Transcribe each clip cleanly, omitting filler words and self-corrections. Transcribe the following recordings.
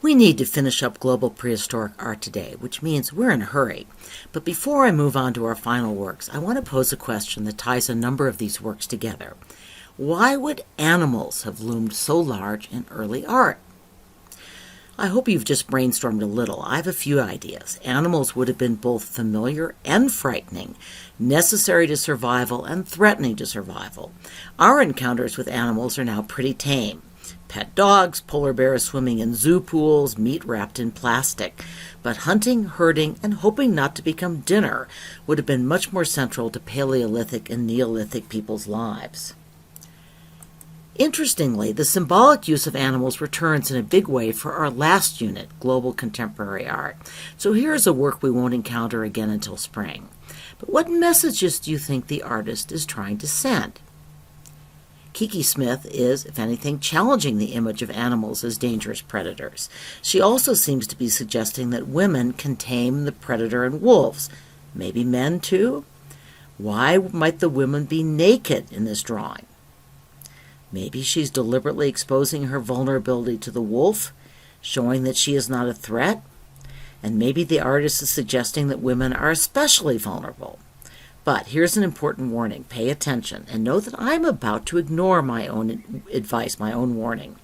We need to finish up global prehistoric art today, which means we're in a hurry. But before I move on to our final works, I want to pose a question that ties a number of these works together. Why would animals have loomed so large in early art? I hope you've just brainstormed a little. I have a few ideas. Animals would have been both familiar and frightening, necessary to survival and threatening to survival. Our encounters with animals are now pretty tame. Pet dogs, polar bears swimming in zoo pools, meat wrapped in plastic. But hunting, herding, and hoping not to become dinner would have been much more central to Paleolithic and Neolithic people's lives. Interestingly, the symbolic use of animals returns in a big way for our last unit, Global Contemporary Art. So here's a work we won't encounter again until spring. But what messages do you think the artist is trying to send? Kiki Smith is, if anything, challenging the image of animals as dangerous predators. She also seems to be suggesting that women can tame the predator and wolves. Maybe men too? Why might the women be naked in this drawing? Maybe she's deliberately exposing her vulnerability to the wolf, showing that she is not a threat. And maybe the artist is suggesting that women are especially vulnerable. But here's an important warning. Pay attention and know that I'm about to ignore my own advice, my own warning.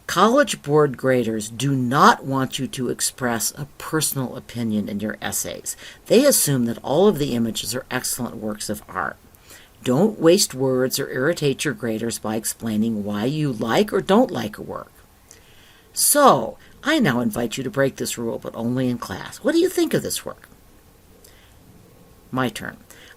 College board graders do not want you to express a personal opinion in your essays. They assume that all of the images are excellent works of art. Don't waste words or irritate your graders by explaining why you like or don't like a work. So, I now invite you to break this rule, but only in class. What do you think of this work? My turn.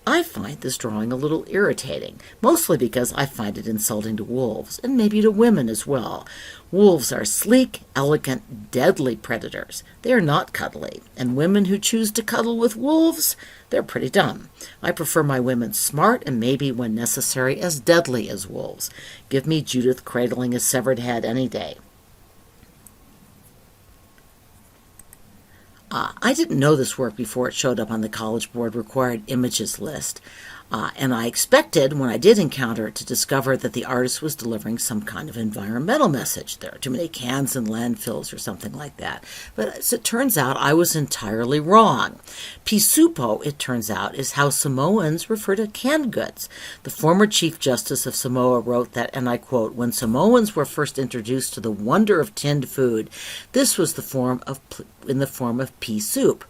I find this drawing a little irritating, mostly because I find it insulting to wolves, and maybe to women as well. Wolves are sleek, elegant, deadly predators. They are not cuddly, and women who choose to cuddle with wolves, they're pretty dumb. I prefer my women smart and maybe, when necessary, as deadly as wolves. Give me Judith cradling a severed head any day. I didn't know this work before it showed up on the College Board required images list, and I expected, when I did encounter it, to discover that the artist was delivering some kind of environmental message. There are too many cans in landfills or something like that. But as it turns out, I was entirely wrong. Pisupo, it turns out, is how Samoans refer to canned goods. The former Chief Justice of Samoa wrote that, and I quote, "When Samoans were first introduced to the wonder of tinned food, this was in the form of pea soup.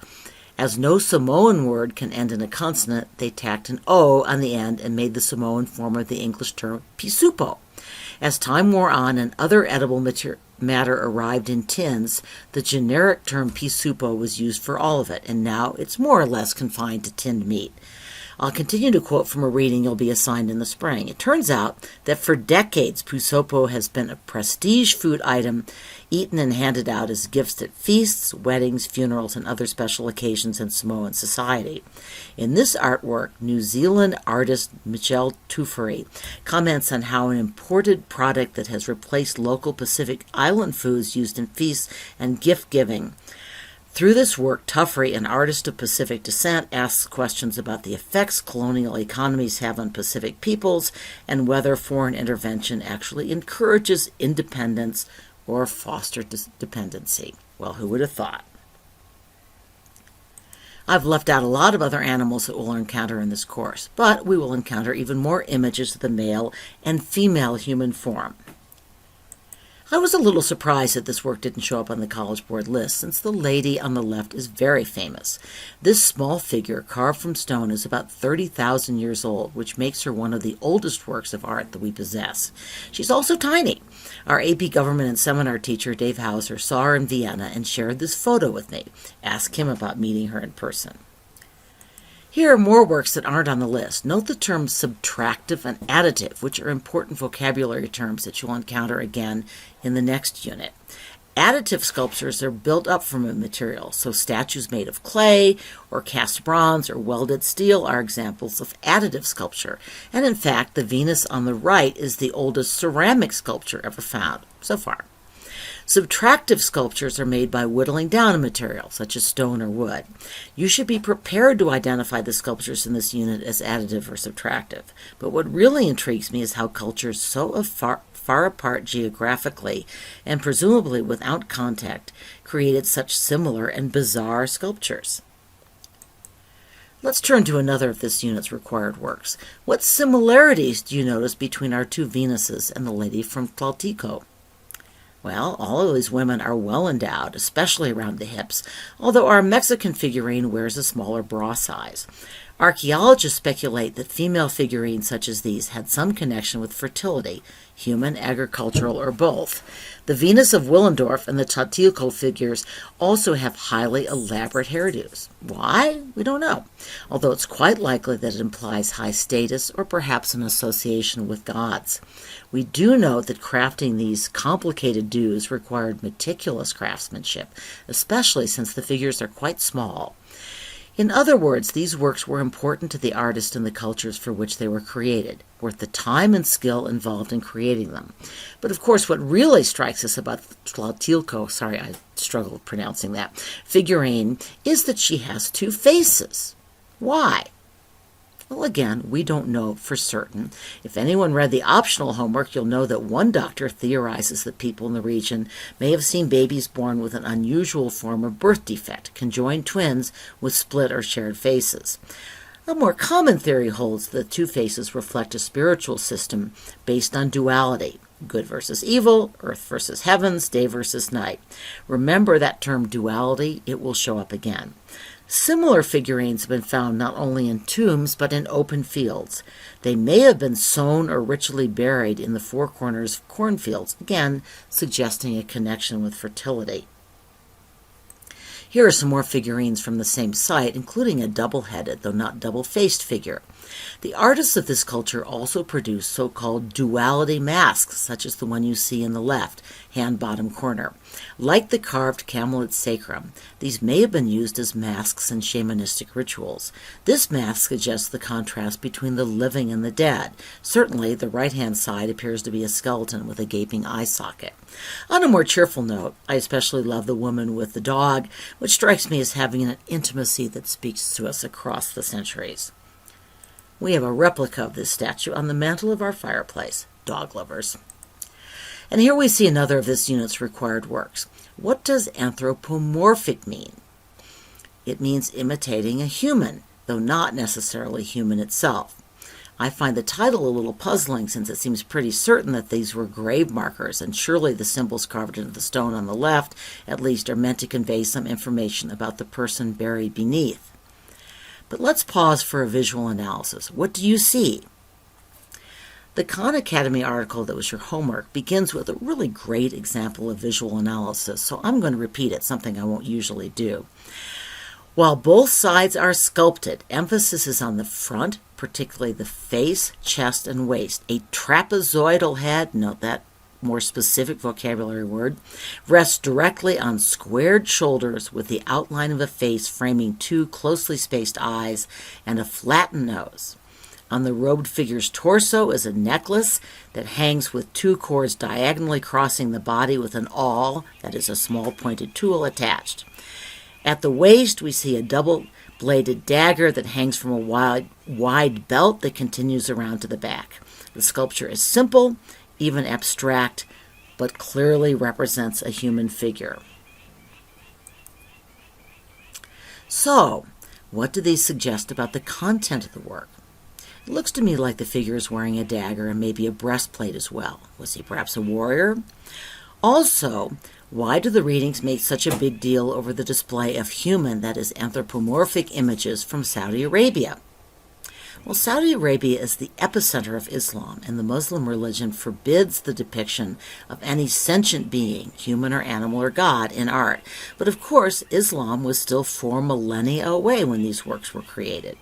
As no Samoan word can end in a consonant, they tacked an O on the end and made the Samoan form of the English term Pisupo. As time wore on and other edible matter arrived in tins, the generic term Pisupo was used for all of it, and now it's more or less confined to tinned meat." I'll continue to quote from a reading you'll be assigned in the spring. It turns out that for decades, Pisupo has been a prestige food item eaten and handed out as gifts at feasts, weddings, funerals, and other special occasions in Samoan society. In this artwork, New Zealand artist Michelle Tuffery comments on how an imported product that has replaced local Pacific Island foods used in feasts and gift-giving. Through this work, Tuffery, an artist of Pacific descent, asks questions about the effects colonial economies have on Pacific peoples and whether foreign intervention actually encourages independence or fosters dependency. Well, who would have thought? I've left out a lot of other animals that we'll encounter in this course, but we will encounter even more images of the male and female human form. I was a little surprised that this work didn't show up on the College Board list, since the lady on the left is very famous. This small figure, carved from stone, is about 30,000 years old, which makes her one of the oldest works of art that we possess. She's also tiny. Our AP Government and Seminar teacher, Dave Hauser, saw her in Vienna and shared this photo with me. Ask him about meeting her in person. Here are more works that aren't on the list. Note the terms subtractive and additive, which are important vocabulary terms that you'll encounter again in the next unit. Additive sculptures are built up from a material, so statues made of clay or cast bronze or welded steel are examples of additive sculpture. And in fact, the Venus on the right is the oldest ceramic sculpture ever found so far. Subtractive sculptures are made by whittling down a material, such as stone or wood. You should be prepared to identify the sculptures in this unit as additive or subtractive. But what really intrigues me is how cultures so far apart geographically and presumably without contact, created such similar and bizarre sculptures. Let's turn to another of this unit's required works. What similarities do you notice between our two Venuses and the lady from Tlaltico? Well, all of these women are well endowed, especially around the hips, although our Mexican figurine wears a smaller bra size. Archaeologists speculate that female figurines such as these had some connection with fertility, human, agricultural, or both. The Venus of Willendorf and the Tlaltico figures also have highly elaborate hairdos. Why? We don't know, although it's quite likely that it implies high status or perhaps an association with gods. We do know that crafting these complicated doos required meticulous craftsmanship, especially since the figures are quite small. In other words, these works were important to the artist and the cultures for which they were created, worth the time and skill involved in creating them. But of course, what really strikes us about Tlaltico, sorry, I struggled pronouncing that, figurine, is that she has two faces. Why? Well, again, we don't know for certain. If anyone read the optional homework, you'll know that one doctor theorizes that people in the region may have seen babies born with an unusual form of birth defect, conjoined twins with split or shared faces. A more common theory holds that two faces reflect a spiritual system based on duality, good versus evil, earth versus heavens, day versus night. Remember that term duality, it will show up again. Similar figurines have been found not only in tombs but in open fields. They may have been sown or ritually buried in the four corners of cornfields, again suggesting a connection with fertility. Here are some more figurines from the same site, including a double-headed, though not double-faced figure. The artists of this culture also produced so-called duality masks, such as the one you see in the left, hand bottom corner. Like the carved camelet sacrum, these may have been used as masks in shamanistic rituals. This mask suggests the contrast between the living and the dead. Certainly, the right-hand side appears to be a skeleton with a gaping eye socket. On a more cheerful note, I especially love the woman with the dog, which strikes me as having an intimacy that speaks to us across the centuries. We have a replica of this statue on the mantel of our fireplace, dog lovers. And here we see another of this unit's required works. What does anthropomorphic mean? It means imitating a human, though not necessarily human itself. I find the title a little puzzling since it seems pretty certain that these were grave markers, and surely the symbols carved into the stone on the left, at least, are meant to convey some information about the person buried beneath. But let's pause for a visual analysis. What do you see? The Khan Academy article that was your homework begins with a really great example of visual analysis, so I'm going to repeat it, something I won't usually do. While both sides are sculpted, emphasis is on the front, particularly the face, chest, and waist. A trapezoidal head, note that more specific vocabulary word, rests directly on squared shoulders with the outline of a face framing two closely spaced eyes and a flattened nose. On the robed figure's torso is a necklace that hangs with two cords diagonally crossing the body with an awl, that is a small pointed tool, attached. At the waist, we see a double-bladed dagger that hangs from a wide belt that continues around to the back. The sculpture is simple, even abstract, but clearly represents a human figure. So, what do these suggest about the content of the work? It looks to me like the figure is wearing a dagger and maybe a breastplate as well. Was he perhaps a warrior? Also, why do the readings make such a big deal over the display of human, that is, anthropomorphic images from Saudi Arabia? Well, Saudi Arabia is the epicenter of Islam, and the Muslim religion forbids the depiction of any sentient being, human or animal or god, in art. But of course, Islam was still 4 millennia away when these works were created.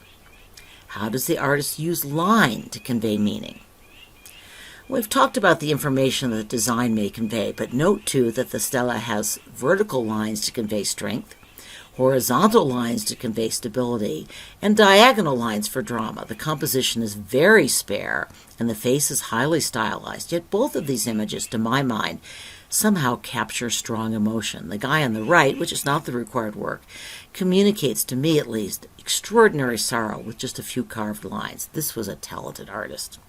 How does the artist use line to convey meaning? We've talked about the information that design may convey, but note too that the stela has vertical lines to convey strength, horizontal lines to convey stability, and diagonal lines for drama. The composition is very spare, and the face is highly stylized, yet both of these images, to my mind, somehow capture strong emotion. The guy on the right, which is not the required work, communicates, to me at least, extraordinary sorrow with just a few carved lines. This was a talented artist.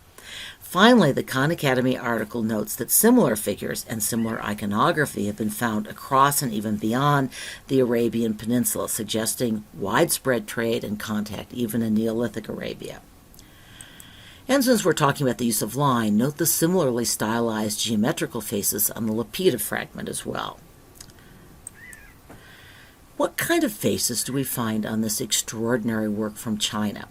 Finally, the Khan Academy article notes that similar figures and similar iconography have been found across and even beyond the Arabian Peninsula, suggesting widespread trade and contact even in Neolithic Arabia. And since we're talking about the use of line, note the similarly stylized geometrical faces on the lapida fragment as well. What kind of faces do we find on this extraordinary work from China?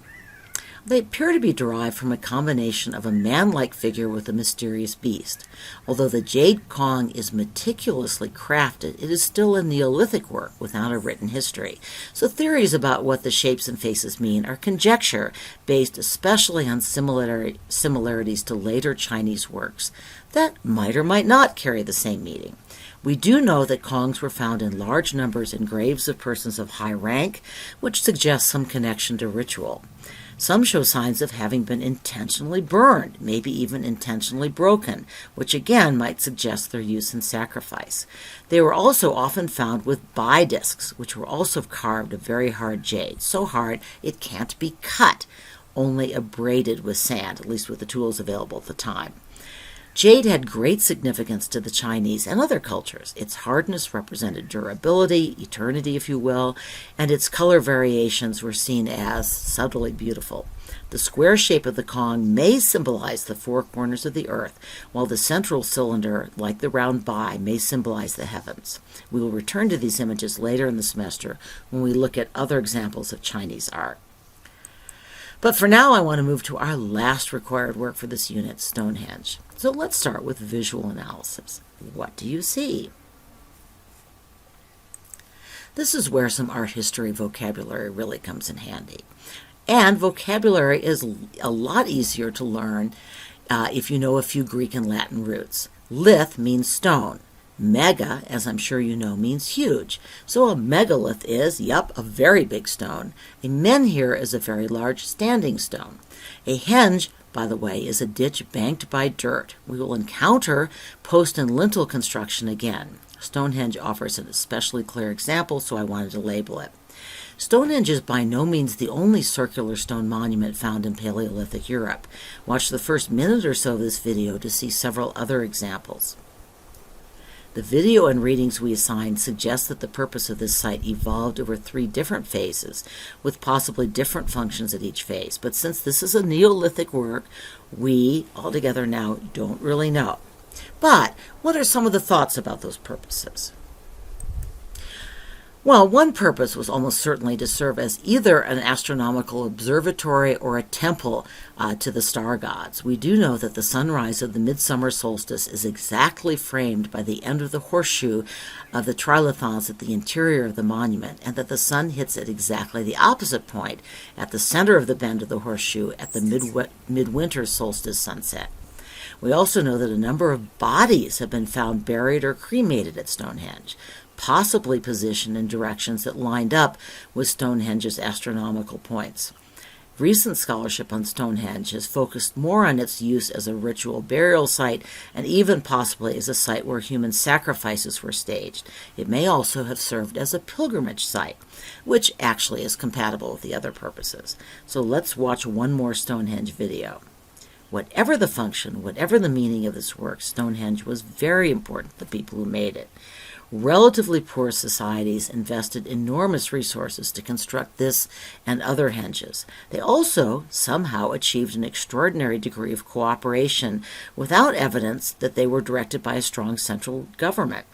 They appear to be derived from a combination of a man-like figure with a mysterious beast. Although the Jade cong is meticulously crafted, it is still a Neolithic work without a written history. So theories about what the shapes and faces mean are conjecture, based especially on similarities to later Chinese works that might or might not carry the same meaning. We do know that kongs were found in large numbers in graves of persons of high rank, which suggests some connection to ritual. Some show signs of having been intentionally burned, maybe even intentionally broken, which again might suggest their use in sacrifice. They were also often found with bai discs, which were also carved of very hard jade, so hard it can't be cut, only abraded with sand, at least with the tools available at the time. Jade had great significance to the Chinese and other cultures. Its hardness represented durability, eternity, if you will, and its color variations were seen as subtly beautiful. The square shape of the cong may symbolize the four corners of the earth, while the central cylinder, like the round bai, may symbolize the heavens. We will return to these images later in the semester when we look at other examples of Chinese art. But for now, I want to move to our last required work for this unit, Stonehenge. So let's start with visual analysis. What do you see? This is where some art history vocabulary really comes in handy. And vocabulary is a lot easier to learn if you know a few Greek and Latin roots. Lith means stone. Mega, as I'm sure you know, means huge. So a megalith is, a very big stone. A menhir is a very large standing stone. A henge, by the way, is a ditch banked by dirt. We will encounter post and lintel construction again. Stonehenge offers an especially clear example, so I wanted to label it. Stonehenge is by no means the only circular stone monument found in Paleolithic Europe. Watch the first minute or so of this video to see several other examples. The video and readings we assigned suggest that the purpose of this site evolved over 3 different phases, with possibly different functions at each phase. But since this is a Neolithic work, we, altogether now, don't really know. But what are some of the thoughts about those purposes? Well, one purpose was almost certainly to serve as either an astronomical observatory or a temple to the star gods. We do know that the sunrise of the midsummer solstice is exactly framed by the end of the horseshoe of the trilithons at the interior of the monument, and that the sun hits at exactly the opposite point, at the center of the bend of the horseshoe at the midwinter solstice sunset. We also know that a number of bodies have been found buried or cremated at Stonehenge, possibly positioned in directions that lined up with Stonehenge's astronomical points. Recent scholarship on Stonehenge has focused more on its use as a ritual burial site and even possibly as a site where human sacrifices were staged. It may also have served as a pilgrimage site, which actually is compatible with the other purposes. So let's watch one more Stonehenge video. Whatever the function, whatever the meaning of this work, Stonehenge was very important to the people who made it. Relatively poor societies invested enormous resources to construct this and other henges. They also somehow achieved an extraordinary degree of cooperation without evidence that they were directed by a strong central government.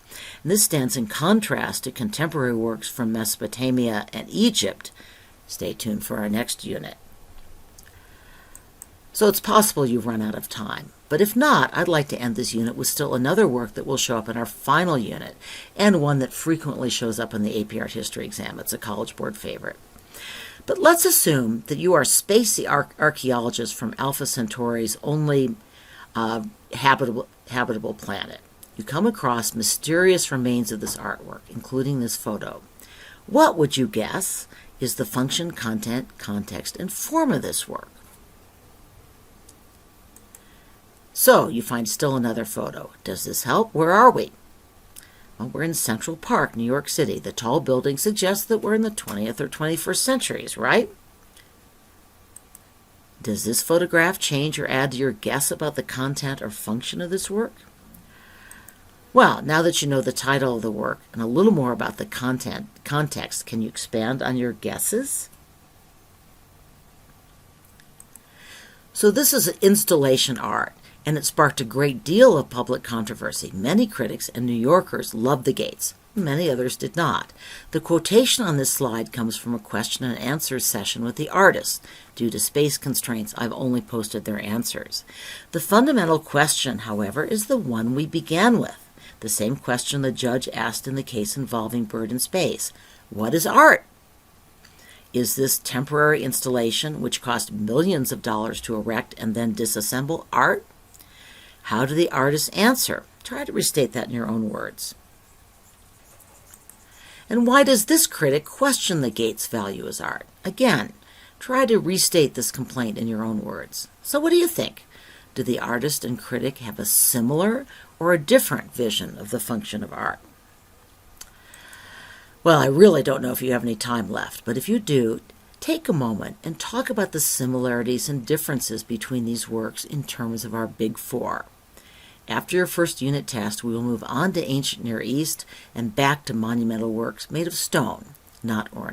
And this stands in contrast to contemporary works from Mesopotamia and Egypt. Stay tuned for our next unit. So it's possible you've run out of time. But if not, I'd like to end this unit with still another work that will show up in our final unit, and one that frequently shows up in the AP Art History exam. It's a College Board favorite. But let's assume that you are spacey archaeologists from Alpha Centauri's only habitable planet. You come across mysterious remains of this artwork, including this photo. What would you guess is the function, content, context, and form of this work? So, you find still another photo. Does this help? Where are we? Well, we're in Central Park, New York City. The tall building suggests that we're in the 20th or 21st centuries, right? Does this photograph change or add to your guess about the content or function of this work? Well, now that you know the title of the work and a little more about the context, can you expand on your guesses? So this is installation art, and it sparked a great deal of public controversy. Many critics and New Yorkers loved the gates. Many others did not. The quotation on this slide comes from a question and answer session with the artist. Due to space constraints, I've only posted their answers. The fundamental question, however, is the one we began with. The same question the judge asked in the case involving Bird in Space. What is art? Is this temporary installation, which cost millions of dollars to erect and then disassemble, art? How did the artist answer? Try to restate that in your own words. And why does this critic question the gate's value as art? Again, try to restate this complaint in your own words. So what do you think? Do the artist and critic have a similar or a different vision of the function of art? Well, I really don't know if you have any time left, but if you do, take a moment and talk about the similarities and differences between these works in terms of our big four. After your first unit test, we will move on to ancient Near East and back to monumental works made of stone, not ornament.